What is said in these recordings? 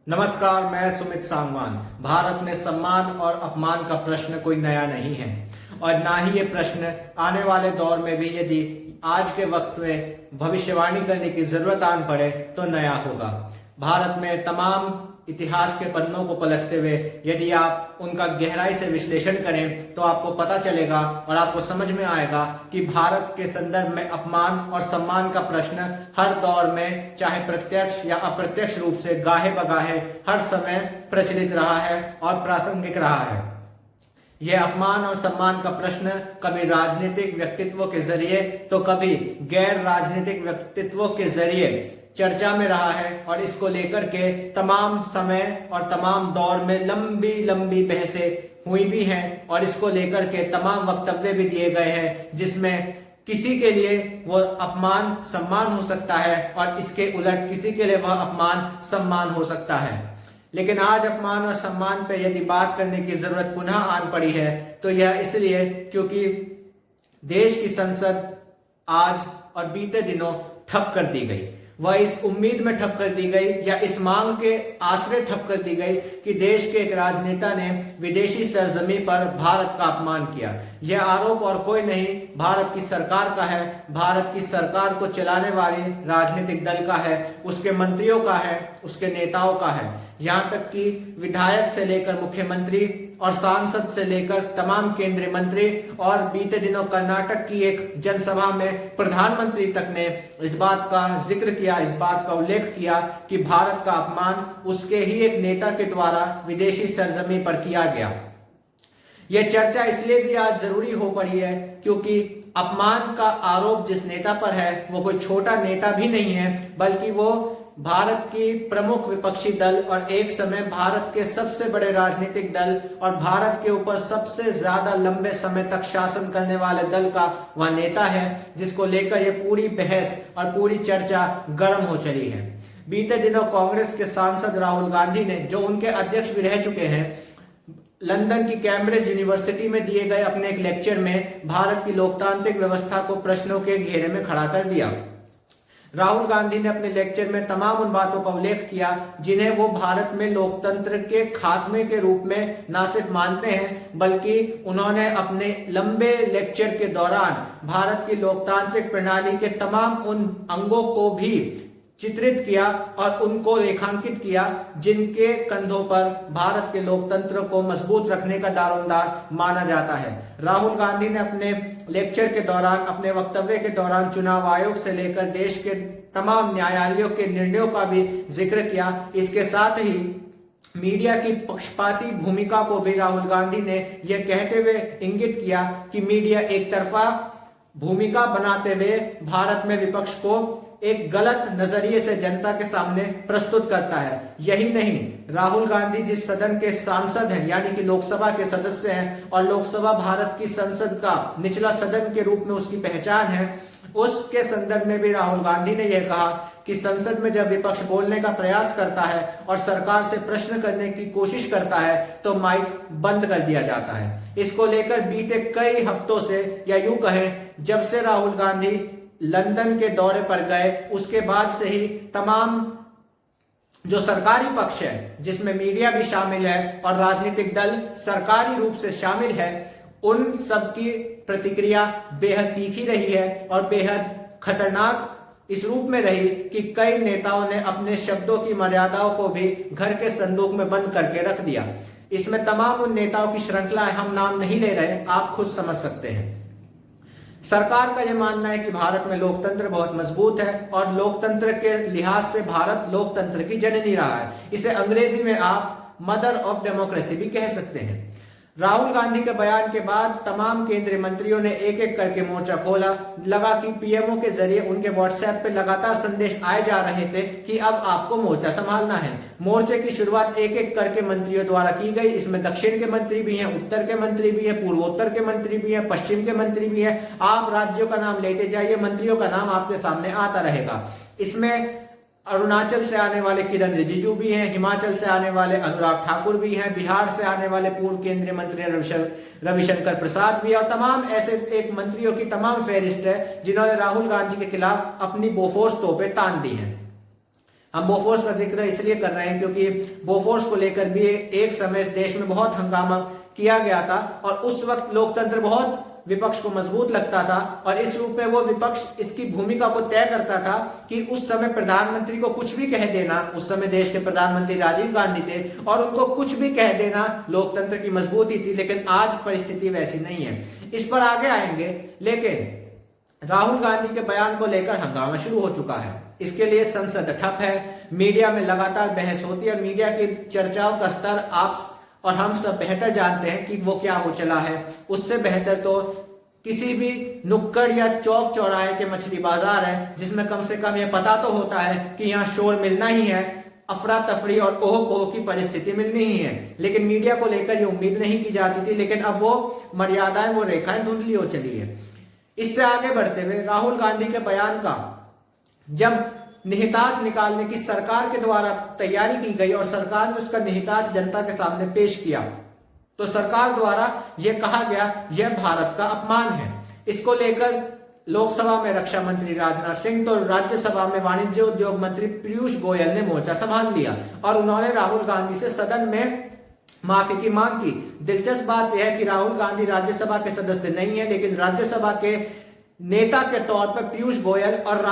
नमस्कार, मैं सुमित सांगवान। भारत में सम्मान और अपमान का प्रश्न कोई नया नहीं है और ना ही ये प्रश्न आने वाले दौर में भी यदि आज के वक्त में भविष्यवाणी करने की जरूरत आन पड़े तो नया होगा। भारत में तमाम इतिहास के पन्नों को पलटते हुए यदि आप उनका गहराई से विश्लेषण करें तो आपको पता चलेगा और आपको समझ में आएगा कि भारत के संदर्भ में अपमान और सम्मान का प्रश्न हर दौर में चाहे प्रत्यक्ष या अप्रत्यक्ष रूप से गाहे बगाहे हर समय प्रचलित रहा है और प्रासंगिक रहा है। यह अपमान और सम्मान का प्रश्न कभी राजनीतिक व्यक्तित्वों के जरिए तो कभी गैर राजनीतिक व्यक्तित्वों के जरिए चर्चा में रहा है और इसको लेकर के तमाम समय और तमाम दौर में लंबी लंबी बहसें हुई भी हैं और इसको लेकर के तमाम वक्तव्य भी दिए गए हैं जिसमें किसी के लिए वो अपमान सम्मान हो सकता है और इसके उलट किसी के लिए वह अपमान सम्मान हो सकता है। लेकिन आज अपमान और सम्मान पे यदि बात करने की जरूरत पुनः आन पड़ी है तो यह इसलिए क्योंकि देश की संसद आज और बीते दिनों ठप कर दी गई। वह इस उम्मीद में ठप कर दी गई या इस मांग के आश्रय ठप कर दी गई कि देश के एक राजनेता ने विदेशी सरजमी पर भारत का अपमान किया। यह आरोप और कोई नहीं भारत की सरकार का है, भारत की सरकार को चलाने वाले राजनीतिक दल का है, उसके मंत्रियों का है, उसके नेताओं का है। यहाँ तक कि विधायक से लेकर मुख्यमंत्री और सांसद से लेकर तमाम केंद्रीय मंत्री और बीते दिनों कर्नाटक की एक जनसभा में प्रधानमंत्री तक ने इस बात का जिक्र किया, इस बात का उल्लेख किया कि भारत का अपमान उसके ही एक नेता के द्वारा विदेशी सरजमी पर किया गया। यह चर्चा इसलिए भी आज जरूरी हो पड़ी है क्योंकि अपमान का आरोप जिस नेता पर है वो कोई छोटा नेता भी नहीं है, बल्कि वो भारत की प्रमुख विपक्षी दल और एक समय भारत के सबसे बड़े राजनीतिक दल और भारत के ऊपर सबसे ज्यादा लंबे समय तक शासन करने वाले दल का वह नेता है जिसको लेकर ये पूरी बहस और पूरी चर्चा गर्म हो चली है। बीते दिनों कांग्रेस के सांसद राहुल गांधी ने, जो उनके अध्यक्ष भी रह चुके हैं, लंदन की कैम्ब्रिज यूनिवर्सिटी में दिए गए अपने एक लेक्चर में भारत की लोकतांत्रिक व्यवस्था को प्रश्नों के घेरे में खड़ा कर दिया। राहुल गांधी ने अपने लेक्चर में तमाम उन बातों का उल्लेख किया जिन्हें वो भारत में लोकतंत्र के खात्मे के रूप में ना सिर्फ मानते हैं बल्कि उन्होंने अपने लंबे लेक्चर के दौरान भारत की लोकतांत्रिक प्रणाली के तमाम उन अंगों को भी चित्रित किया और उनको रेखांकित किया जिनके कंधों पर भारत के लोकतंत्र को मजबूत रखने का दारोमदार माना जाता है। राहुल गांधी ने अपने लेक्चर के दौरान, अपने वक्तव्य के दौरान चुनाव आयोग से लेकर देश के तमाम न्यायालयों के निर्णयों का भी जिक्र किया। इसके साथ ही मीडिया की पक्षपाती भूमिका को भी राहुल गांधी ने यह कहते हुए इंगित किया कि मीडिया एक तरफा भूमिका बनाते हुए भारत में विपक्ष को एक गलत नजरिए से जनता के सामने प्रस्तुत करता है। यही नहीं, राहुल गांधी जिस सदन के सांसद हैं यानी कि लोकसभा के सदस्य हैं और लोकसभा भारत की संसद का निचला सदन के रूप में उसकी पहचान है, उसके संदर्भ में भी राहुल गांधी ने यह कहा कि संसद में जब विपक्ष बोलने का प्रयास करता है और सरकार से प्रश्न करने की कोशिश करता है तो माइक बंद कर दिया जाता है। इसको लेकर बीते कई हफ्तों से या यूं कहें जब से राहुल गांधी लंदन के दौरे पर गए उसके बाद से ही तमाम जो सरकारी पक्ष है जिसमें मीडिया भी शामिल है और राजनीतिक दल सरकारी रूप से शामिल है, उन सब की प्रतिक्रिया बेहद तीखी रही है और बेहद खतरनाक इस रूप में रही कि कई नेताओं ने अपने शब्दों की मर्यादाओं को भी घर के संदूक में बंद करके रख दिया। इसमें तमाम उन नेताओं की श्रृंखला है, हम नाम नहीं ले रहे, आप खुद समझ सकते हैं। सरकार का यह मानना है कि भारत में लोकतंत्र बहुत मजबूत है और लोकतंत्र के लिहाज से भारत लोकतंत्र की जननी रहा है। इसे अंग्रेजी में आप मदर ऑफ डेमोक्रेसी भी कह सकते हैं। राहुल गांधी के बयान के बाद तमाम केंद्रीय मंत्रियों ने एक एक करके मोर्चा खोला। लगा कि पीएमओ के जरिए उनके व्हाट्सएप पे लगातार संदेश आए जा रहे थे कि अब आपको मोर्चा संभालना है। मोर्चे की शुरुआत एक एक करके मंत्रियों द्वारा की गई। इसमें दक्षिण के मंत्री भी हैं, उत्तर के मंत्री भी हैं, पूर्वोत्तर के मंत्री भी हैं, पश्चिम के मंत्री भी हैं। आप राज्यों का नाम लेते जाइए, मंत्रियों का नाम आपके सामने आता रहेगा। इसमें अरुणाचल से आने वाले किरण रिजिजू भी हैं, हिमाचल से आने वाले अनुराग ठाकुर भी हैं, बिहार से आने वाले पूर्व केंद्रीय मंत्री रविशंकर प्रसाद भी, और तमाम ऐसे एक मंत्रियों की तमाम फहरिस्त है जिन्होंने राहुल गांधी के खिलाफ अपनी बोफोर्स तोपें तान दी हैं। हम बोफोर्स का जिक्र इसलिए कर रहे हैं क्योंकि बोफोर्स को लेकर भी एक समय इस देश में बहुत हंगामा किया गया था और उस वक्त लोकतंत्र बहुत विपक्ष को मजबूत लगता था और इस रूप में वो विपक्ष इसकी भूमिका को तय करता था कि उस समय प्रधानमंत्री को कुछ भी कह देना, उस समय देश के प्रधानमंत्री राजीव गांधी थे और उनको कुछ भी कह देना लोकतंत्र की मजबूती थी। लेकिन आज परिस्थिति वैसी नहीं है, इस पर आगे आएंगे। लेकिन राहुल गांधी के बयान को लेकर हंगामा शुरू हो चुका है, इसके लिए संसद ठप है, मीडिया में लगातार बहस होती है। मीडिया की चर्चाओं का स्तर आप और हम सब बेहतर जानते हैं कि वो क्या हो चला है। उससे बेहतर तो किसी भी नुक्कड़ या चौक चौराहे के मछली बाजार है जिसमें कम से कम ये पता तो होता है कि यहाँ शोर मिलना ही है, अफरा तफरी और ओह पोह की परिस्थिति मिलनी ही है। लेकिन मीडिया को लेकर ये उम्मीद नहीं की जाती थी, लेकिन अब वो मर्यादाएं, वो रेखाएं धुंधली हो चली है। इससे आगे बढ़ते हुए राहुल गांधी के बयान का जब निहितार्थ निकालने की सरकार के द्वारा तैयारी की गई और सरकार ने उसका निहितार्थ जनता के सामने पेश किया तो सरकार द्वारा यह कहा गया यह भारत का अपमान है। इसको लेकर लोकसभा में रक्षा मंत्री राजनाथ सिंह तो राज्यसभा में वाणिज्य उद्योग मंत्री पीयूष गोयल ने मोर्चा संभाल लिया और उन्होंने राहुल गांधी से सदन में माफी की मांग की। दिलचस्प बात यह है कि राहुल गांधी राज्यसभा के सदस्य नहीं है, लेकिन राज्यसभा के नेता के तौर पर पीयूष गोयल और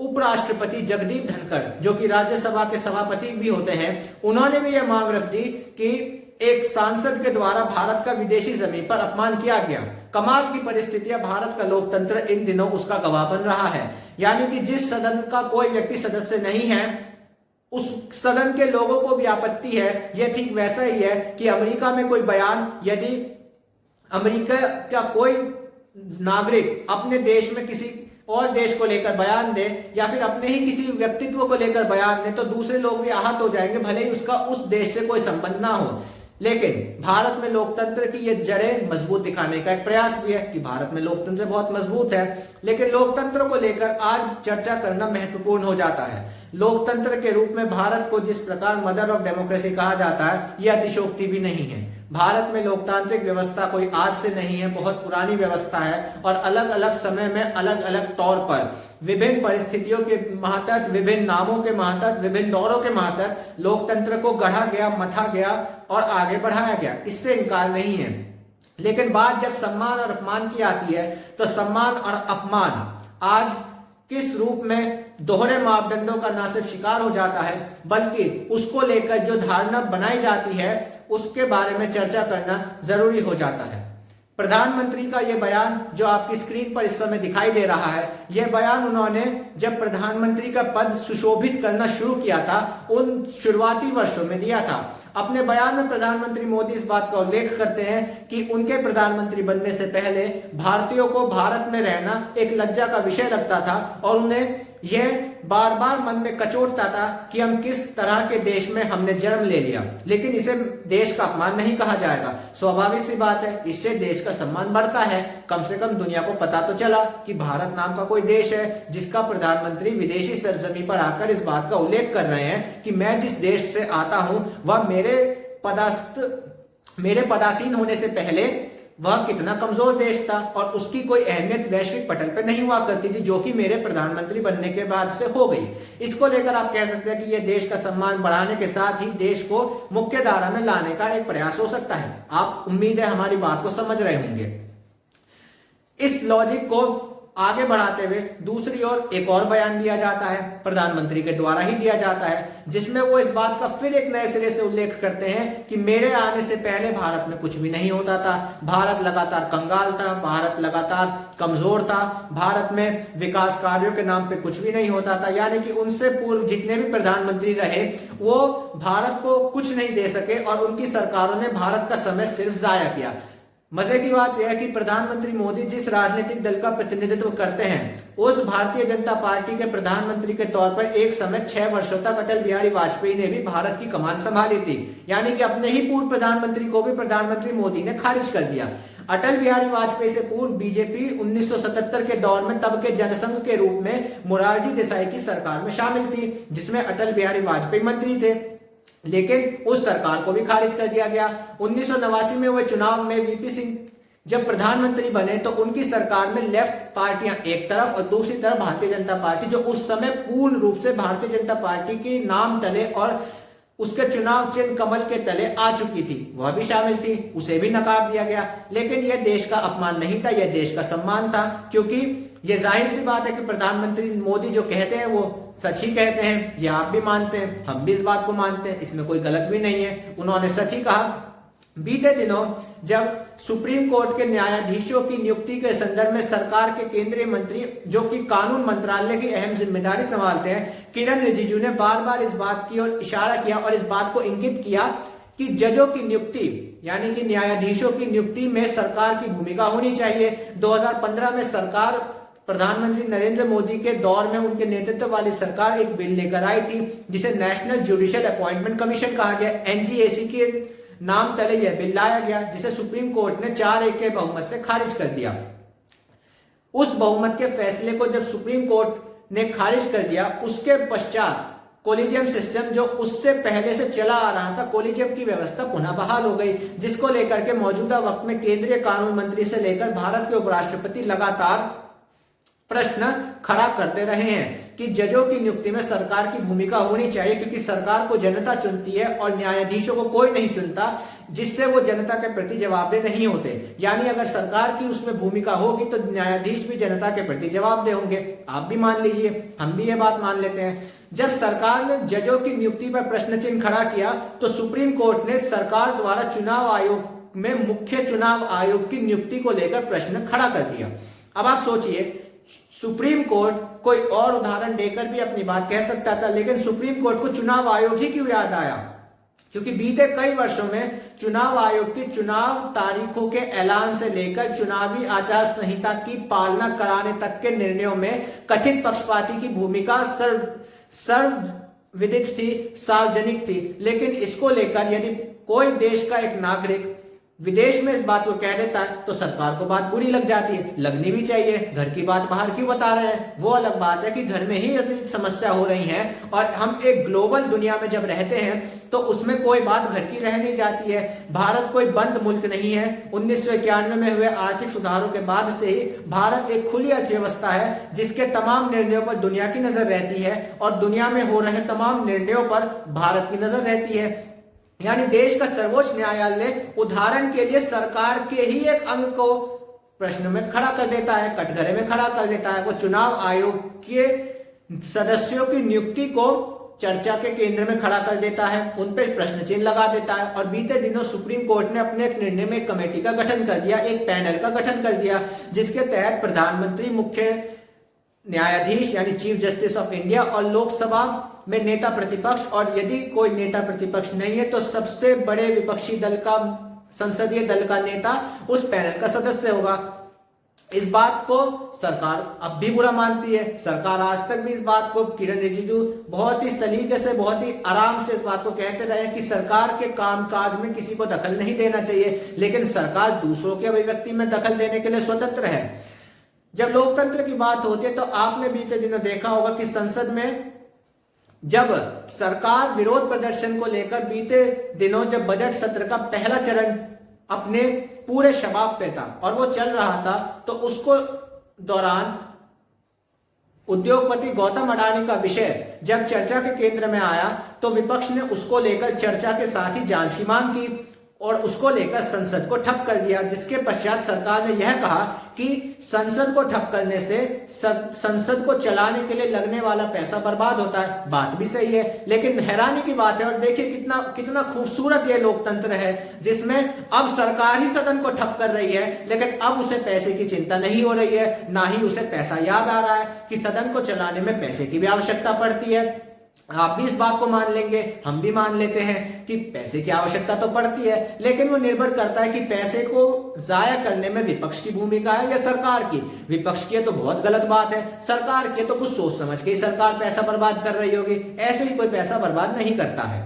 उपराष्ट्रपति जगदीप धनखड़ जो कि राज्यसभा के सभापति भी होते हैं, उन्होंने भी यह मांग रख दी कि एक सांसद के द्वारा भारत का विदेशी जमीन पर अपमान किया गया। कमाल की परिस्थितियां, भारत का लोकतंत्र इन दिनों उसका गवाह बन रहा है। यानी कि जिस सदन का कोई व्यक्ति सदस्य नहीं है उस सदन के लोगों को भी आपत्ति है। यह ठीक वैसा ही है कि अमेरिका में कोई बयान, यदि अमेरिका का कोई नागरिक अपने देश में किसी और देश को लेकर बयान दे या फिर अपने ही किसी व्यक्तित्व को लेकर बयान दे तो दूसरे लोग भी आहत हो जाएंगे, भले ही उसका उस देश से कोई संबंध ना हो। लेकिन भारत में लोकतंत्र की ये जड़ें मजबूत दिखाने का एक प्रयास भी है कि भारत में लोकतंत्र बहुत मजबूत है। लेकिन लोकतंत्र को लेकर आज चर्चा करना महत्वपूर्ण हो जाता है। लोकतंत्र के रूप में भारत को जिस प्रकार मदर ऑफ डेमोक्रेसी कहा जाता है, यह अतिशोक्ति भी नहीं है। भारत में लोकतांत्रिक व्यवस्था कोई आज से नहीं है, बहुत पुरानी व्यवस्था है और अलग अलग समय में अलग अलग तौर पर विभिन्न परिस्थितियों के महत्व, विभिन्न नामों के महत्व, विभिन्न दौरों के महत्व लोकतंत्र को गढ़ा गया, मथा गया और आगे बढ़ाया गया, इससे इनकार नहीं है। लेकिन बात जब सम्मान और अपमान की आती है तो सम्मान और अपमान आज किस रूप में दोहरे मापदंडों का ना सिर्फ शिकार हो जाता है बल्कि उसको लेकर जो धारणा बनाई जाती है उसके बारे में चर्चा करना जरूरी हो जाता है। प्रधानमंत्री का यह बयान जो आपकी स्क्रीन पर इस समय दिखाई दे रहा है, यह बयान उन्होंने जब प्रधानमंत्री का पद सुशोभित करना शुरू किया था उन शुरुआती वर्षों में दिया था। अपने बयान में प्रधानमंत्री मोदी इस बात का उल्लेख करते हैं कि उनके प्रधानमंत्री बनने से पहले भारतीयों को भारत में रहना एक लज्जा का विषय लगता था और उन्हें यह बार बार मन में कचोटता था कि हम किस तरह के देश में हमने जन्म ले लिया। लेकिन इसे देश का अपमान नहीं कहा जाएगा, स्वाभाविक सी बात है, इससे देश का सम्मान बढ़ता है। कम से कम दुनिया को पता तो चला कि भारत नाम का कोई देश है जिसका प्रधानमंत्री विदेशी सरजमी पर आकर इस बात का उल्लेख कर रहे हैं कि मैं जिस देश से आता हूं वह मेरे पदासीन होने से पहले वह कितना कमजोर देश था और उसकी कोई अहमियत वैश्विक पटल पर नहीं हुआ करती थी, जो कि मेरे प्रधानमंत्री बनने के बाद से हो गई। इसको लेकर आप कह सकते हैं कि यह देश का सम्मान बढ़ाने के साथ ही देश को मुख्य धारा में लाने का एक प्रयास हो सकता है। आप, उम्मीद है, हमारी बात को समझ रहे होंगे। इस लॉजिक को आगे बढ़ाते हुए दूसरी ओर एक और बयान दिया जाता है, प्रधानमंत्री के द्वारा ही दिया जाता है, जिसमें वो इस बात का फिर एक नए सिरे से उल्लेख करते हैं कि मेरे आने से पहले भारत में कुछ भी नहीं होता था, भारत लगातार कंगाल था, भारत लगातार कमजोर था, भारत में विकास कार्यों के नाम पे कुछ भी नहीं होता था। यानी कि उनसे पूर्व जितने भी प्रधानमंत्री रहे वो भारत को कुछ नहीं दे सके और उनकी सरकारों ने भारत का समय सिर्फ जाया किया। मजे की बात यह है कि प्रधानमंत्री मोदी जिस राजनीतिक दल का प्रतिनिधित्व करते हैं उस भारतीय जनता पार्टी के प्रधानमंत्री के तौर पर एक समय 6 वर्षों तक अटल बिहारी वाजपेयी ने भी भारत की कमान संभाली थी। यानी कि अपने ही पूर्व प्रधानमंत्री को भी प्रधानमंत्री मोदी ने खारिज कर दिया। अटल बिहारी वाजपेयी से पूर्व बीजेपी 1977 के दौर में तब के जनसंघ के रूप में मोरारजी देसाई की सरकार में शामिल थी, जिसमें अटल बिहारी वाजपेयी मंत्री थे, लेकिन उस सरकार को भी खारिज कर दिया गया। 1989 में हुए चुनाव में वीपी सिंह जब प्रधानमंत्री बने तो उनकी सरकार में लेफ्ट पार्टियां एक तरफ और दूसरी तरफ भारतीय जनता पार्टी, जो उस समय पूर्ण रूप से भारतीय जनता पार्टी के नाम तले और उसके चुनाव चिन्ह कमल के तले आ चुकी थी, वह भी शामिल थी, उसे भी नकार दिया गया। लेकिन यह देश का अपमान नहीं था, यह देश का सम्मान था, क्योंकि यह जाहिर सी बात है कि प्रधानमंत्री मोदी जो कहते हैं वो सच ही कहते हैं। यह आप भी मानते हैं, हम भी इस बात को मानते हैं, इसमें कोई गलत भी नहीं है, उन्होंने सच ही कहा। बीते दिनों जब सुप्रीम कोर्ट के न्यायाधीशों की नियुक्ति के संदर्भ में सरकार के केंद्रीय मंत्री, जो कि कानून मंत्रालय की अहम जिम्मेदारी संभालते हैं, किरण रिजिजू ने बार बार इस बात की ओर इशारा किया और इस बात को इंगित किया कि जजों की नियुक्ति यानी कि न्यायाधीशों की नियुक्ति में सरकार की भूमिका होनी चाहिए। 2015 में सरकार, प्रधानमंत्री नरेंद्र मोदी के दौर में उनके नेतृत्व वाली सरकार एक बिल लेकर आई थी जिसे नेशनल जुडिशियल अपॉइंटमेंट कमीशन कहा गया। एनजीएसी के नाम तले यह बिल लाया गया, जिसे सुप्रीम कोर्ट ने 4-1 के बहुमत से खारिज कर दिया। उस बहुमत के फैसले को जब सुप्रीम कोर्ट ने खारिज कर दिया, उसके पश्चात कोलिजियम सिस्टम, जो उससे पहले से चला आ रहा था, कोलिजियम की व्यवस्था पुनः बहाल हो गई, जिसको लेकर के मौजूदा वक्त में केंद्रीय कानून मंत्री से लेकर भारत के उपराष्ट्रपति लगातार प्रश्न खड़ा करते रहे हैं कि जजों की नियुक्ति में सरकार की भूमिका होनी चाहिए, क्योंकि सरकार को जनता चुनती है और न्यायाधीशों को कोई नहीं चुनता, जिससे वो जनता के प्रति जवाबदेह नहीं होते। यानी अगर सरकार की उसमें भूमिका होगी तो न्यायाधीश भी जनता के प्रति जवाबदेह होंगे। आप भी मान लीजिए, हम भी ये बात मान लेते हैं। जब सरकार ने जजों की नियुक्ति पर प्रश्न चिन्ह खड़ा किया तो सुप्रीम कोर्ट ने सरकार द्वारा चुनाव आयोग में मुख्य चुनाव आयोग की नियुक्ति को लेकर प्रश्न खड़ा कर दिया। अब आप सोचिए, सुप्रीम कोर्ट कोई और उदाहरण देकर भी अपनी बात कह सकता था, लेकिन सुप्रीम कोर्ट को चुनाव आयोग ही क्यों याद आया? क्योंकि बीते कई वर्षों में चुनाव आयोग की चुनाव तारीखों के ऐलान से लेकर चुनावी आचार संहिता की पालना कराने तक के निर्णयों में कथित पक्षपाती की भूमिका सर्वविदित थी, सार्वजनिक थी। लेकिन इसको लेकर यदि कोई देश का एक नागरिक विदेश में इस बात को कह देता है तो सरकार को बात बुरी लग जाती है, लगनी भी चाहिए। घर की बात बाहर क्यों बता रहे हैं? वो अलग बात है कि घर में ही यदि समस्या हो रही है और हम एक ग्लोबल दुनिया में जब रहते हैं तो उसमें कोई बात घर की रह नहीं जाती है। भारत कोई बंद मुल्क नहीं है। 1991 में हुए आर्थिक सुधारों के बाद से ही भारत एक खुली अर्थव्यवस्था है, जिसके तमाम निर्णयों पर दुनिया की नजर रहती है और दुनिया में हो रहे तमाम निर्णयों पर भारत की नजर रहती है। यानी देश का सर्वोच्च न्यायालय उदाहरण के लिए सरकार के ही एक अंग को प्रश्न में खड़ा कर देता है, कटघरे में खड़ा कर देता है। वो चुनाव आयोग के सदस्यों की नियुक्ति को चर्चा के केंद्र में खड़ा कर देता है, उन पर प्रश्न चिन्ह लगा देता है। और बीते दिनों सुप्रीम कोर्ट ने अपने एक निर्णय में एक कमेटी का गठन कर दिया, एक पैनल का गठन कर दिया, जिसके तहत प्रधानमंत्री, मुख्य न्यायाधीश यानी चीफ जस्टिस ऑफ इंडिया और लोकसभा में नेता प्रतिपक्ष, और यदि कोई नेता प्रतिपक्ष नहीं है तो सबसे बड़े विपक्षी दल का, संसदीय दल का नेता उस पैनल का सदस्य होगा। इस बात को सरकार अब भी बुरा मानती है। सरकार आज तक भी इस बात को, किरण रिजिजू बहुत ही सलीके से, बहुत ही आराम से इस बात को कहते रहे कि सरकार के कामकाज में किसी को दखल नहीं देना चाहिए, लेकिन सरकार दूसरों के अभिव्यक्ति में दखल देने के लिए स्वतंत्र है। जब लोकतंत्र की बात होती है तो आपने बीते दिनों देखा होगा कि संसद में जब सरकार विरोध प्रदर्शन को लेकर बीते दिनों जब बजट सत्र का पहला चरण अपने पूरे शबाब पे था और वो चल रहा था, तो उसको दौरान उद्योगपति गौतम अडानी का विषय जब चर्चा के केंद्र में आया तो विपक्ष ने उसको लेकर चर्चा के साथ ही जांच की मांग की और उसको लेकर संसद को ठप कर दिया। जिसके पश्चात सरकार ने यह कहा कि संसद को ठप करने से संसद को चलाने के लिए लगने वाला पैसा बर्बाद होता है। बात भी सही है, लेकिन हैरानी की बात है, और देखिए कितना खूबसूरत ये लोकतंत्र है, जिसमें अब सरकार ही सदन को ठप कर रही है, लेकिन अब उसे पैसे की चिंता नहीं हो रही है, ना ही उसे पैसा याद आ रहा है कि सदन को चलाने में पैसे की भी आवश्यकता पड़ती है। आप भी इस बात को मान लेंगे, हम भी मान लेते हैं कि पैसे की आवश्यकता तो पड़ती है, लेकिन वो निर्भर करता है कि पैसे को जाया करने में विपक्ष की भूमिका है या सरकार की। विपक्ष की तो बहुत गलत बात है, सरकार की तो कुछ सोच समझ के ही सरकार पैसा बर्बाद कर रही होगी, ऐसे ही कोई पैसा बर्बाद नहीं करता है।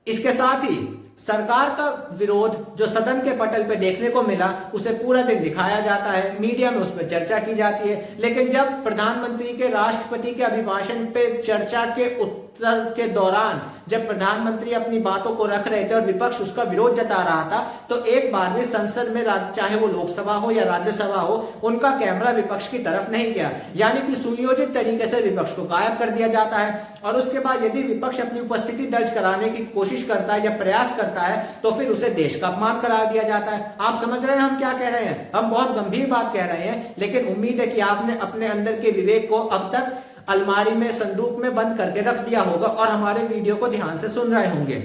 इसके साथ ही सरकार का विरोध जो सदन के पटल पे देखने को मिला उसे पूरा दिन दिखाया जाता है, मीडिया में उस पर चर्चा की जाती है, लेकिन जब प्रधानमंत्री के राष्ट्रपति के अभिभाषण पे चर्चा के उत्तर के दौरान जब प्रधानमंत्री अपनी बातों को रख रहे थे और विपक्ष उसका विरोध जता रहा था, तो एक बार भी संसद में, चाहे वो लोकसभा हो या राज्यसभा हो, उनका कैमरा विपक्ष की तरफ नहीं गया। यानी कि सुनियोजित तरीके से विपक्ष को गायब कर दिया जाता है। और उसके बाद यदि विपक्ष अपनी उपस्थिति दर्ज कराने की कोशिश करता है या प्रयास करता है तो फिर उसे देश का अपमान करार दिया जाता है। आप समझ रहे हैं हम क्या कह रहे हैं? हम बहुत गंभीर बात कह रहे हैं, लेकिन उम्मीद है कि आपने अपने अंदर के विवेक को अब तक अलमारी में, संदूक में बंद करके रख दिया होगा और हमारे वीडियो को ध्यान से सुन रहे होंगे।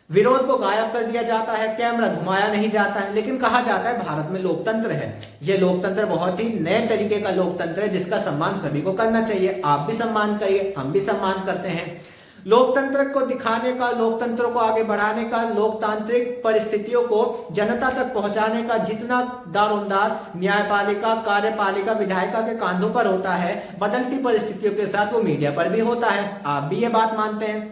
विरोध को गायब कर दिया जाता है, कैमरा घुमाया नहीं जाता है, लेकिन कहा जाता है भारत में लोकतंत्र है। यह लोकतंत्र बहुत ही नए तरीके का लोकतंत्र है जिसका सम्मान सभी को करना चाहिए। आप भी सम्मान करिए, हम भी सम्मान करते हैं। लोकतंत्र को दिखाने का, लोकतंत्र को आगे बढ़ाने का, लोकतांत्रिक परिस्थितियों को जनता तक पहुंचाने का जितना दारोमदार न्यायपालिका, कार्यपालिका, विधायिका के कांधों पर होता है, बदलती परिस्थितियों के साथ वो मीडिया पर भी होता है। आप भी ये बात मानते हैं।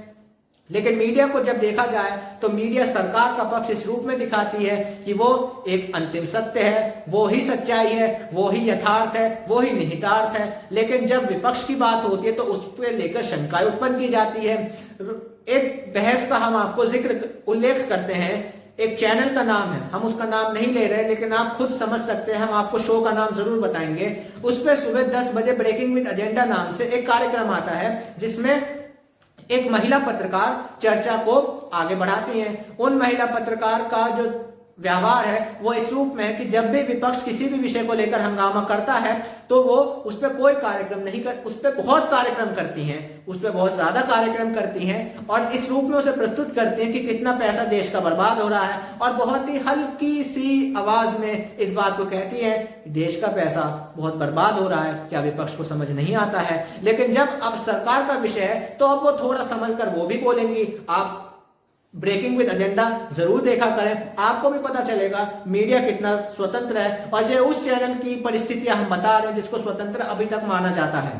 लेकिन मीडिया को जब देखा जाए तो मीडिया सरकार का पक्ष इस रूप में दिखाती है कि वो एक अंतिम सत्य है, वो ही सच्चाई है, वो ही यथार्थ है, वो ही निहितार्थ है। लेकिन जब विपक्ष की बात होती है तो उस पर लेकर शंकाएं उत्पन्न की जाती है। एक बहस का हम आपको उल्लेख करते हैं, एक चैनल का नाम है, हम उसका नाम नहीं ले रहे, लेकिन आप खुद समझ सकते हैं, हम आपको शो का नाम जरूर बताएंगे। उस पर सुबह 10 बजे ब्रेकिंग विद एजेंडा नाम से एक कार्यक्रम आता है जिसमें एक महिला पत्रकार चर्चा को आगे बढ़ाती हैं। उन महिला पत्रकार का जो व्यवहार है वो इस रूप में है कि जब भी विपक्ष किसी भी विषय को लेकर हंगामा करता है तो वो उस पर कोई कार्यक्रम नहीं कर, उस पर बहुत कार्यक्रम करती हैं, उस पर बहुत ज्यादा कार्यक्रम करती हैं और इस रूप में उसे प्रस्तुत करती हैं कि कितना पैसा देश का बर्बाद हो रहा है, और बहुत ही हल्की सी आवाज में इस बात को कहती है देश का पैसा बहुत बर्बाद हो रहा है। क्या विपक्ष को समझ नहीं आता है? लेकिन जब अब सरकार का विषय है तो अब वो थोड़ा संभल कर वो भी बोलेंगी। आप ब्रेकिंग विद एजेंडा जरूर देखा करें, आपको भी पता चलेगा मीडिया कितना स्वतंत्र है। और ये उस चैनल की परिस्थितियां हम बता रहे हैं जिसको स्वतंत्र अभी तक माना जाता है,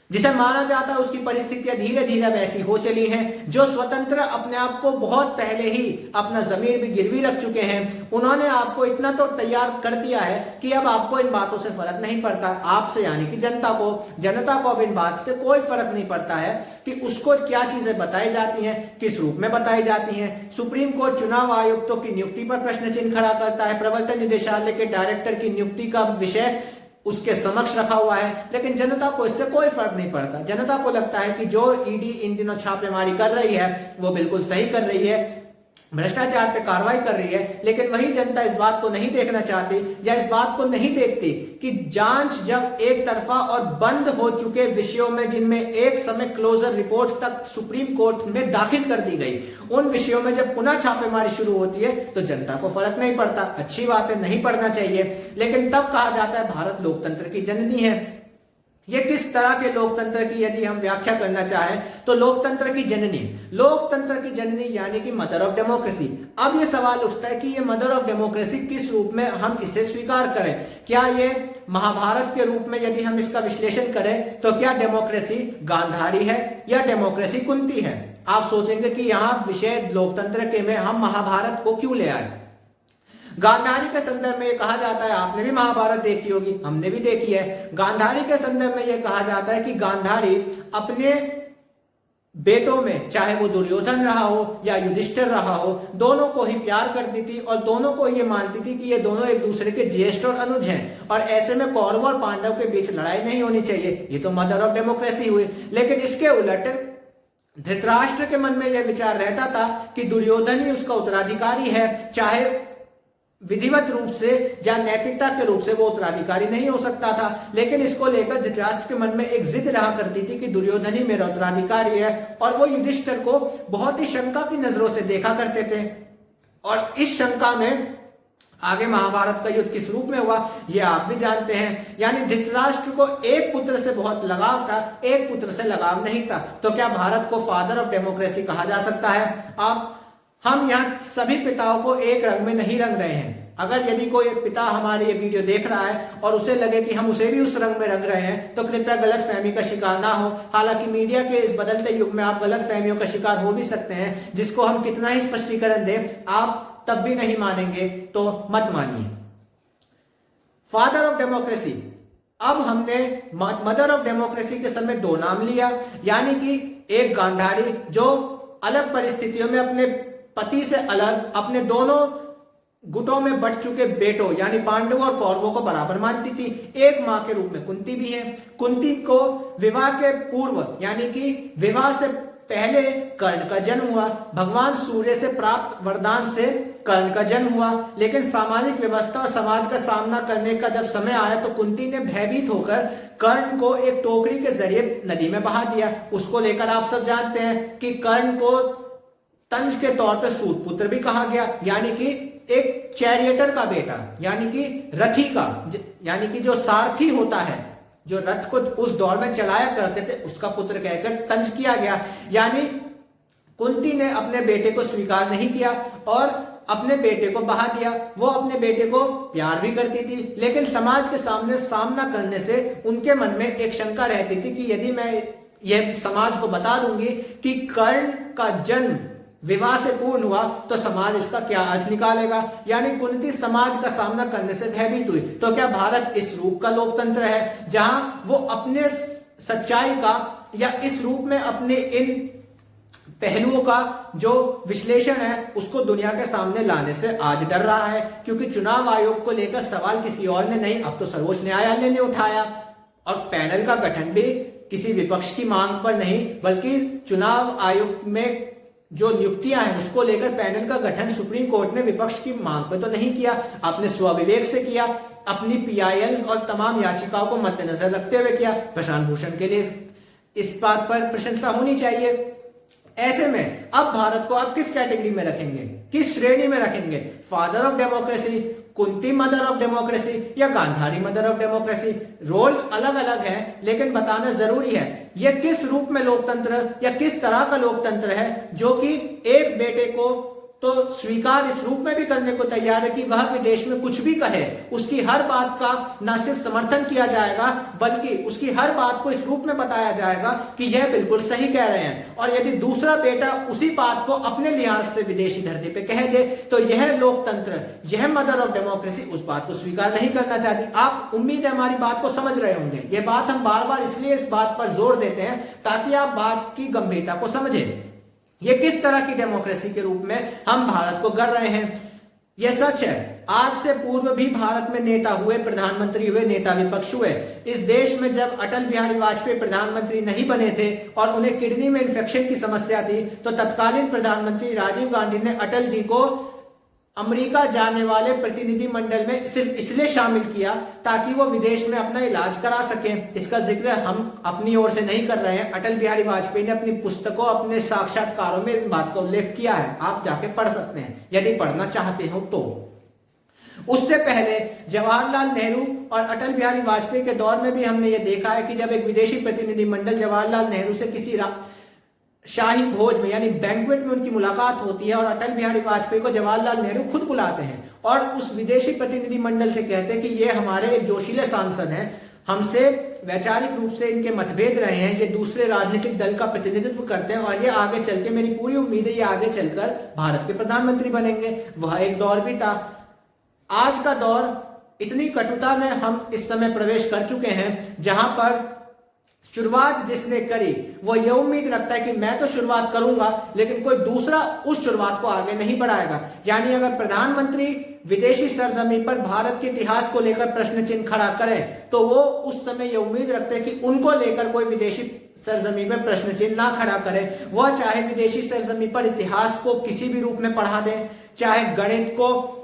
जिसे माना जाता है उसकी परिस्थितियां धीरे धीरे वैसी हो चली हैं। जो स्वतंत्र अपने आप को बहुत पहले ही अपना जमीर भी गिरवी रख चुके हैं, उन्होंने आपको इतना तो तैयार कर दिया है कि अब आपको इन बातों से फर्क नहीं पड़ता। आपसे यानी कि जनता को अब इन बात से कोई फर्क नहीं पड़ता है कि उसको क्या चीजें बताई जाती हैं, किस रूप में बताई जाती हैं। सुप्रीम कोर्ट चुनाव आयुक्तों की नियुक्ति पर प्रश्न चिन्ह खड़ा करता है, प्रवर्तन निदेशालय के डायरेक्टर की नियुक्ति का विषय उसके समक्ष रखा हुआ है, लेकिन जनता को इससे कोई फर्क नहीं पड़ता। जनता को लगता है कि जो ईडी इन दिनों छापेमारी कर रही है वो बिल्कुल सही कर रही है, भ्रष्टाचार पे कार्रवाई कर रही है। लेकिन वही जनता इस बात को नहीं देखना चाहती या इस बात को नहीं देखती कि जांच जब एक तरफा और बंद हो चुके विषयों में, जिनमें एक समय क्लोजर रिपोर्ट तक सुप्रीम कोर्ट में दाखिल कर दी गई, उन विषयों में जब पुनः छापेमारी शुरू होती है तो जनता को फर्क नहीं पड़ता। अच्छी बात है, नहीं पड़ना चाहिए, लेकिन तब कहा जाता है भारत लोकतंत्र की जननी है। ये किस तरह के लोकतंत्र की यदि हम व्याख्या करना चाहें तो लोकतंत्र की जननी यानी कि मदर ऑफ डेमोक्रेसी। अब ये सवाल उठता है कि ये मदर ऑफ डेमोक्रेसी किस रूप में हम इसे स्वीकार करें। क्या ये महाभारत के रूप में यदि हम इसका विश्लेषण करें तो क्या डेमोक्रेसी गांधारी है या डेमोक्रेसी कुंती है? आप सोचेंगे कि यहाँ विषय लोकतंत्र के में हम महाभारत को क्यों ले आए। गांधारी के संदर्भ में यह कहा जाता है, आपने भी महाभारत देखी होगी, हमने भी देखी है। गांधारी के संदर्भ में यह कहा जाता है कि गांधारी अपने बेटों में, चाहे वो दुर्योधन रहा हो या युधिष्ठिर रहा हो, दोनों को ही प्यार करती थी और दोनों को ये मानती थी कि ये दोनों एक दूसरे के ज्येष्ठ और अनुज हैं और ऐसे में कौरव और पांडव के बीच लड़ाई नहीं होनी चाहिए। ये तो मदर ऑफ डेमोक्रेसी हुई। लेकिन इसके उलट धृतराष्ट्र के मन में यह विचार रहता था कि दुर्योधन ही उसका उत्तराधिकारी है, चाहे विधिवत रूप से या नैतिकता के रूप से वो उत्तराधिकारी नहीं हो सकता था। लेकिन इसको लेकर धृतराष्ट्र के मन में एक जिद रहा करती थी कि दुर्योधन ही मेरा उत्तराधिकारी है, और वो युधिष्ठिर को बहुत ही शंका की नजरों से देखा करते थे। और इस शंका में आगे महाभारत का युद्ध किस रूप में हुआ ये आप भी जानते हैं। यानी धृतराष्ट्र को एक पुत्र से बहुत लगाव था, एक पुत्र से लगाव नहीं था। तो क्या भारत को फादर ऑफ डेमोक्रेसी कहा जा सकता है? हम यहाँ सभी पिताओं को एक रंग में नहीं रंग रहे हैं। अगर यदि कोई पिता हमारे ये वीडियो देख रहा है और उसे लगे कि हम उसे भी उस रंग में रंग रहे हैं, तो कृपया गलत फहमी का शिकार ना हो। हालांकि मीडिया के इस बदलते युग में आप गलत फहमियों का शिकार हो भी सकते हैं, जिसको हम कितना ही स्पष्टीकरण दें आप तब भी नहीं मानेंगे, तो मत मानिए। फादर ऑफ डेमोक्रेसी, अब हमने मदर ऑफ डेमोक्रेसी के समय दो नाम लिया, यानी कि एक गांधारी जो अलग परिस्थितियों में अपने पति से अलग अपने दोनों गुटों में बट चुके बेटों यानी पांडवों और कौरवों को बराबर मानती थी। एक मां के रूप में कुंती भी है। कुंती को विवाह के पूर्व यानी कि विवाह से पहले कर्ण का जन्म हुआ। भगवान सूर्य से प्राप्त वरदान से कर्ण का जन्म हुआ, लेकिन सामाजिक व्यवस्था और समाज का सामना करने का जब समय आया तो कुंती ने भयभीत होकर कर्ण को एक टोकरी के जरिए नदी में बहा दिया। उसको लेकर आप सब जानते हैं कि कर्ण को तंज के तौर पर सूत पुत्र भी कहा गया, यानी कि एक चैरियटर का बेटा, यानी कि रथी का, यानी कि जो सारथी होता है, जो रथ को उस दौर में चलाया करते थे, उसका पुत्र कहकर तंज किया गया। यानी कुंती ने अपने बेटे को स्वीकार नहीं किया और अपने बेटे को बहा दिया। वो अपने बेटे को प्यार भी करती थी, लेकिन समाज के सामने सामना करने से उनके मन में एक शंका रहती थी कि यदि मैं यह समाज को बता दूंगी कि कर्ण का जन्म विवाह से पूर्ण हुआ तो समाज इसका क्या अर्थ निकालेगा। यानी कुंती समाज का सामना करने से भयभीत हुई। तो क्या भारत इस रूप का लोकतंत्र है जहां वो अपने सच्चाई का या इस रूप में अपने इन पहलुओं का जो विश्लेषण है उसको दुनिया के सामने लाने से आज डर रहा है? क्योंकि चुनाव आयोग को लेकर सवाल किसी और ने नहीं, अब तो सर्वोच्च न्यायालय ने उठाया और पैनल का गठन भी किसी विपक्ष की मांग पर नहीं, बल्कि चुनाव आयोग में जो नियुक्तियां हैं उसको लेकर पैनल का गठन सुप्रीम कोर्ट ने विपक्ष की मांग पर तो नहीं किया, अपने स्वविवेक से किया, अपनी पीआईएल और तमाम याचिकाओं को मद्देनजर रखते हुए किया। प्रशांत भूषण के लिए इस बात पर प्रशंसा होनी चाहिए। ऐसे में अब भारत को आप किस कैटेगरी में रखेंगे, किस श्रेणी में रखेंगे? Father of democracy, Kunti mother of democracy या Gandhari mother of democracy? Role अलग अलग है, लेकिन बताना जरूरी है यह किस रूप में लोकतंत्र या किस तरह का लोकतंत्र है जो कि एक बेटे को तो स्वीकार इस रूप में भी करने को तैयार है कि वह विदेश में कुछ भी कहे, उसकी हर बात का न सिर्फ समर्थन किया जाएगा बल्कि उसकी हर बात को इस रूप में बताया जाएगा कि यह बिल्कुल सही कह रहे हैं। और यदि दूसरा बेटा उसी बात को अपने लिहाज से विदेशी धरती पे कह दे तो यह लोकतंत्र, यह मदर ऑफ डेमोक्रेसी उस बात को स्वीकार नहीं करना चाहती। आप उम्मीद है हमारी बात को समझ रहे होंगे। यह बात हम बार बार इसलिए इस बात पर जोर देते हैं ताकि आप बात की गंभीरता को समझें। ये किस तरह की डेमोक्रेसी के रूप में हम भारत को गढ़ रहे हैं। यह सच है, आज से पूर्व भी भारत में नेता हुए, प्रधानमंत्री हुए, नेता विपक्ष हुए। इस देश में जब अटल बिहारी वाजपेयी प्रधानमंत्री नहीं बने थे और उन्हें किडनी में इंफेक्शन की समस्या थी तो तत्कालीन प्रधानमंत्री राजीव गांधी ने अटल जी को अमेरिका जाने वाले प्रतिनिधि मंडल में सिर्फ इसलिए शामिल किया ताकि वो विदेश में अपना इलाज करा सकें। इसका जिक्र हम अपनी ओर से नहीं कर रहे हैं, अटल बिहारी वाजपेयी ने अपनी पुस्तकों, अपने साक्षात्कारों में इस बात का उल्लेख किया है। आप जाके पढ़ सकते हैं यदि पढ़ना चाहते हो तो। उससे पहले जवाहरलाल नेहरू और अटल बिहारी वाजपेयी के दौर में भी हमने ये देखा है कि जब एक विदेशी प्रतिनिधि मंडल जवाहरलाल नेहरू से किसी शाही भोज में यानी बैंक्वेट में उनकी मुलाकात होती है और अटल बिहारी वाजपेयी को जवाहरलाल नेहरू खुद बुलाते हैं और उस विदेशी प्रतिनिधि मंडल से कहते हैं कि ये हमारे एक जोशीले सांसद हैं, हमसे वैचारिक रूप से इनके मतभेद रहे हैं, ये दूसरे राजनीतिक दल का प्रतिनिधित्व करते हैं और ये आगे चल के, मेरी पूरी उम्मीद है ये आगे चलकर भारत के प्रधानमंत्री बनेंगे। वह एक दौर भी था। आज का दौर, इतनी कटुता में हम इस समय प्रवेश कर चुके हैं जहां पर शुरुआत जिसने करी वो ये उम्मीद रखता है कि मैं तो शुरुआत करूंगा लेकिन कोई दूसरा उस शुरुआत को आगे नहीं बढ़ाएगा। यानी अगर प्रधानमंत्री विदेशी सरजमी पर भारत के इतिहास को लेकर प्रश्न चिन्ह खड़ा करे तो वो उस समय ये उम्मीद रखते हैं कि उनको लेकर कोई विदेशी सरजमी पर प्रश्न चिन्ह ना खड़ा करे। वह चाहे विदेशी सरजमी पर इतिहास को किसी भी रूप में पढ़ा दें, चाहे गणित को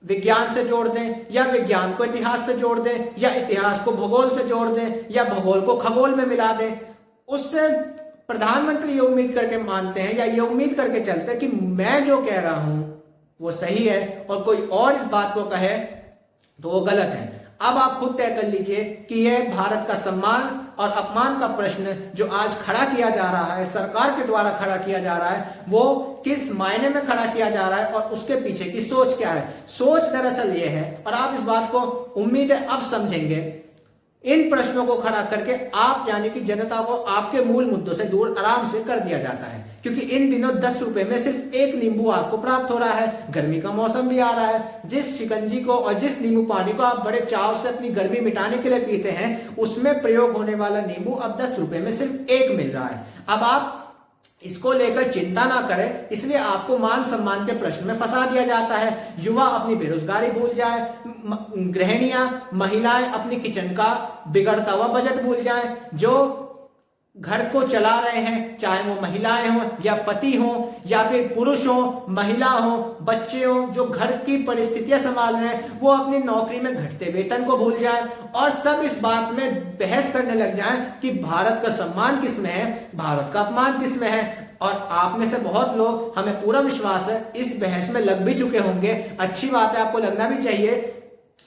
विज्ञान से जोड़ दें या विज्ञान को इतिहास से जोड़ दें या इतिहास को भूगोल से जोड़ दें या भूगोल को खगोल में मिला दें, उससे प्रधानमंत्री ये उम्मीद करके मानते हैं या ये उम्मीद करके चलते हैं कि मैं जो कह रहा हूं वो सही है और कोई और इस बात को कहे तो वो गलत है। अब आप खुद तय कर लीजिए कि यह भारत का सम्मान और अपमान का प्रश्न जो आज खड़ा किया जा रहा है, सरकार के द्वारा खड़ा किया जा रहा है, वो किस मायने में खड़ा किया जा रहा है और उसके पीछे की सोच क्या है। सोच दरअसल ये है, और आप इस बात को उम्मीद है अब समझेंगे, इन प्रश्नों को खड़ा करके आप यानी कि जनता को आपके मूल मुद्दों से दूर आराम से कर दिया जाता है। क्योंकि इन दिनों 10 रुपए में सिर्फ एक नींबू आपको प्राप्त हो रहा है। गर्मी का मौसम भी आ रहा है। जिस शिकंजी को और जिस नींबू पानी को आप बड़े चाव से अपनी गर्मी मिटाने के लिए पीते हैं, उसमें प्रयोग होने वाला नींबू अब 10 रुपए में सिर्फ एक मिल रहा है। अब आप इसको लेकर चिंता ना करें, इसलिए आपको मान सम्मान के प्रश्न में फंसा दिया जाता है। युवा अपनी बेरोजगारी भूल जाए, गृहिणियां महिलाएं अपनी किचन का बिगड़ता हुआ बजट भूल जाएं, जो घर को चला रहे हैं, चाहे वो महिलाएं हों या पति हों या फिर पुरुष हो, महिला हो, बच्चे हो, जो घर की परिस्थितियां संभाल रहे हैं, वो अपनी नौकरी में घटते वेतन को भूल जाएं और सब इस बात में बहस करने लग जाएं कि भारत का सम्मान किस में है, भारत का अपमान किस में है। और आप में से बहुत लोग, हमें पूरा विश्वास है, इस बहस में लग भी चुके होंगे। अच्छी बात है, आपको लगना भी चाहिए।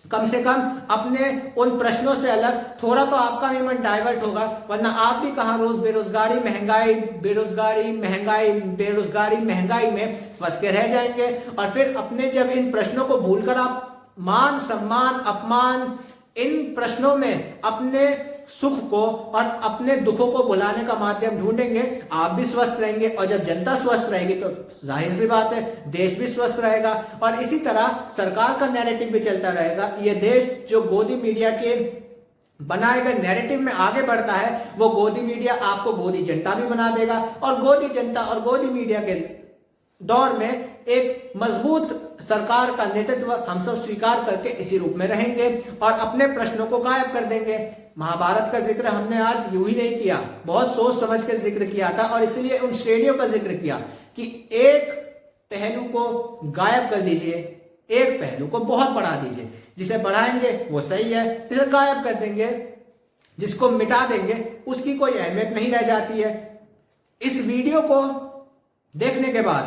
कम से कम अपने उन प्रश्नों से अलग थोड़ा तो आपका भी मन डाइवर्ट होगा, वरना आप भी कहां रोज बेरोजगारी महंगाई बेरोजगारी महंगाई बेरोजगारी महंगाई में फंस के रह जाएंगे। और फिर अपने जब इन प्रश्नों को भूलकर आप मान सम्मान अपमान इन प्रश्नों में अपने सुख को और अपने दुखों को भुलाने का माध्यम ढूंढेंगे, आप भी स्वस्थ रहेंगे। और जब जनता स्वस्थ रहेगी तो जाहिर सी बात है देश भी स्वस्थ रहेगा। और इसी तरह सरकार का नैरेटिव भी चलता रहेगा। ये देश जो गोदी मीडिया के बनाए गए नैरेटिव में आगे बढ़ता है, वो गोदी मीडिया आपको गोदी जनता भी बना देगा। और गोदी जनता और गोदी मीडिया के दौर में एक मजबूत सरकार का नेतृत्व हम सब स्वीकार करके इसी रूप में रहेंगे और अपने प्रश्नों को गायब कर देंगे। महाभारत का जिक्र हमने आज यूं ही नहीं किया, बहुत सोच समझ के जिक्र किया था और इसलिए उन श्रेणियों का जिक्र किया कि एक पहलू को गायब कर दीजिए, एक पहलू को बहुत बढ़ा दीजिए। जिसे बढ़ाएंगे वो सही है, जिसे गायब कर देंगे, जिसको मिटा देंगे, उसकी कोई अहमियत नहीं रह जाती है। इस वीडियो को देखने के बाद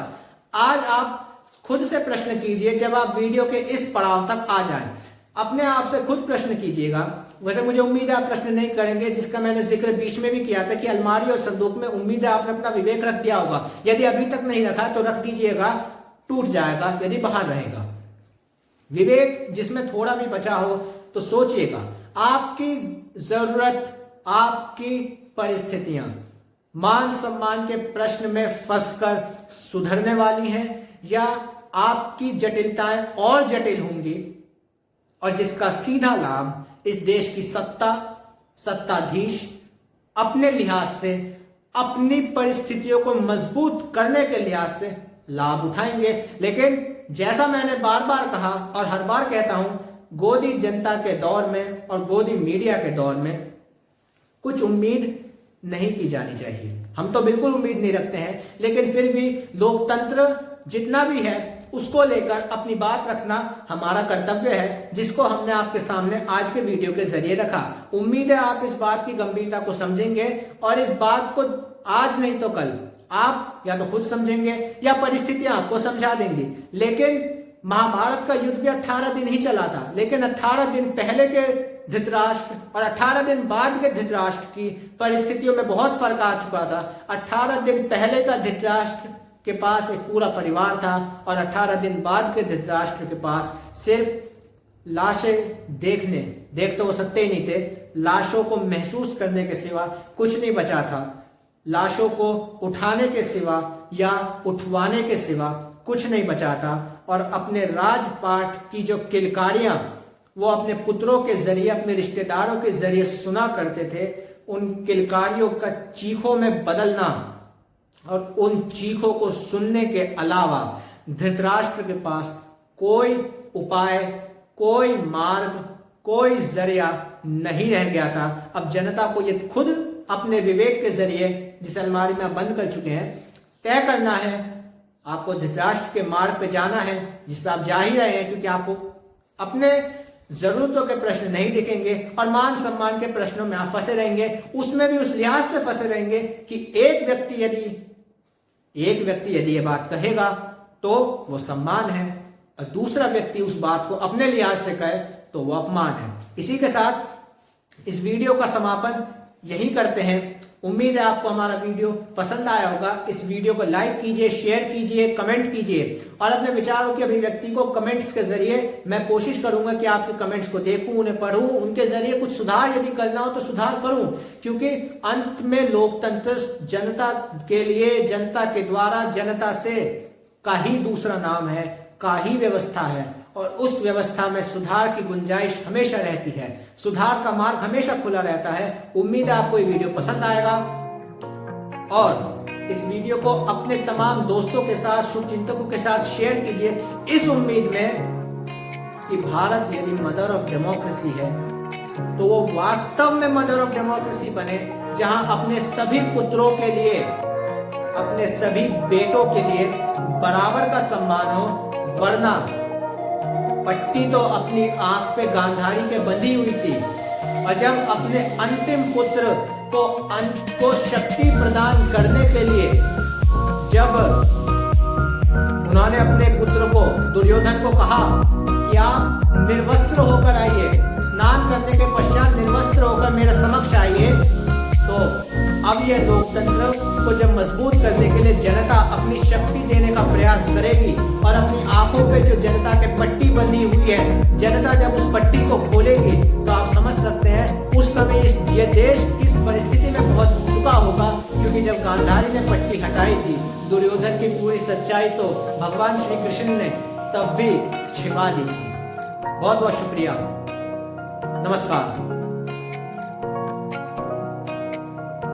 आज आप खुद से प्रश्न कीजिए, जब आप वीडियो के इस पड़ाव तक आ जाएं, अपने आप से खुद प्रश्न कीजिएगा। वैसे मुझे उम्मीद है आप प्रश्न नहीं करेंगे, जिसका मैंने जिक्र बीच में भी किया था कि अलमारी और संदूक में उम्मीद है आपने अपना विवेक रख दिया होगा। यदि अभी तक नहीं रखा तो रख दीजिएगा, टूट जाएगा यदि बाहर रहेगा। विवेक जिसमें थोड़ा भी बचा हो तो सोचिएगा, आपकी जरूरत, आपकी परिस्थितियां मान सम्मान के प्रश्न में फंसकर सुधरने वाली हैं या आपकी जटिलताएं और जटिल होंगी और जिसका सीधा लाभ इस देश की सत्ताधीश अपने लिहाज से, अपनी परिस्थितियों को मजबूत करने के लिहाज से लाभ उठाएंगे। लेकिन जैसा मैंने बार बार कहा और हर बार कहता हूं, गोदी जनता के दौर में और गोदी मीडिया के दौर में कुछ उम्मीद नहीं की जानी चाहिए। हम तो बिल्कुल उम्मीद नहीं रखते हैं, लेकिन फिर भी लोकतंत्र जितना भी है उसको लेकर अपनी बात रखना हमारा कर्तव्य है, जिसको हमने आपके सामने आज के वीडियो के जरिए रखा। उम्मीद है आप इस बात की गंभीरता को समझेंगे और इस बात को आज नहीं तो कल आप या तो खुद समझेंगे या परिस्थितियां आपको समझा देंगी। लेकिन महाभारत का युद्ध भी 18 दिन ही चला था, लेकिन 18 दिन पहले के धृतराष्ट्र और 18 दिन बाद के धृतराष्ट्र की परिस्थितियों में बहुत फर्क आ चुका था। 18 दिन पहले का धृतराष्ट्र के पास एक पूरा परिवार था और 18 दिन बाद के धृतराष्ट्र के पास सिर्फ लाशें देख तो वो सकते ही नहीं थे, लाशों को महसूस करने के सिवा कुछ नहीं बचा था। लाशों को उठाने के सिवा या उठवाने के सिवा कुछ नहीं बचा था। और अपने राजपाट की जो किलकारियां वो अपने पुत्रों के जरिए, अपने रिश्तेदारों के जरिए सुना करते थे, उन किलकारियों का चीखों में बदलना और उन चीखों को सुनने के अलावा धृतराष्ट्र के पास कोई उपाय, कोई मार्ग, कोई जरिया नहीं रह गया था। अब जनता को ये खुद अपने विवेक के जरिए, जिस अलमारी में आप बंद कर चुके हैं, तय करना है। आपको धृतराष्ट्र के मार्ग पे जाना है, जिस पे आप जा ही रहे हैं, क्योंकि आपको अपने जरूरतों के प्रश्न नहीं दिखेंगे और मान सम्मान के प्रश्नों में आप फंसे रहेंगे। उसमें भी उस लिहाज से फंसे रहेंगे कि एक व्यक्ति यदि ये बात कहेगा तो वो सम्मान है और दूसरा व्यक्ति उस बात को अपने लिहाज से कहे तो वो अपमान है। इसी के साथ इस वीडियो का समापन यही करते हैं। उम्मीद है आपको हमारा वीडियो पसंद आया होगा। इस वीडियो को लाइक कीजिए, शेयर कीजिए, कमेंट कीजिए और अपने विचारों की अभिव्यक्ति को कमेंट्स के जरिए मैं कोशिश करूंगा कि आपके कमेंट्स को देखूं, उन्हें पढूं, उनके जरिए कुछ सुधार यदि करना हो तो सुधार करूं, क्योंकि अंत में लोकतंत्र जनता के लिए, जनता के द्वारा, जनता से का ही दूसरा नाम है, का ही व्यवस्था है और उस व्यवस्था में सुधार की गुंजाइश हमेशा रहती है। सुधार का मार्ग हमेशा खुला रहता है। उम्मीद है आपको ये वीडियो पसंद आएगा और इस वीडियो को अपने तमाम दोस्तों के साथ, शुभचिंतकों के साथ शेयर कीजिए, इस उम्मीद में कि भारत यदि मदर ऑफ डेमोक्रेसी है तो वो वास्तव में मदर ऑफ डेमोक्रेसी बने, जहां अपने सभी पुत्रों के लिए, अपने सभी बेटों के लिए बराबर का सम्मान हो। वरना पट्टी तो अपनी आंख पे गांधारी के बंधी हुई थी और जब अपने अंतिम पुत्र को शक्ति प्रदान करने के लिए जब उन्होंने अपने पुत्र को, दुर्योधन को कहा कि आप निर्वस्त्र होकर आइए, स्नान करने के पश्चात निर्वस्त्र होकर मेरे समक्ष आइए, तो अब यह लोकतंत्र को जब मजबूत करने के लिए जनता अपनी शक्ति देने का प्रयास करेगी और अपनी आंखों पे जो जनता के पट्टी बंधी हुई है, जनता जब उस पट्टी को खोलेगी तो आप समझ सकते हैं उस समय ये देश किस परिस्थिति में पहुंच चुका होगा। क्योंकि जब गांधारी ने पट्टी हटाई थी, दुर्योधन की पूरी सच्चाई तो भगवान श्री कृष्ण ने तब भी छिपा दी थी। बहुत बहुत शुक्रिया, नमस्कार।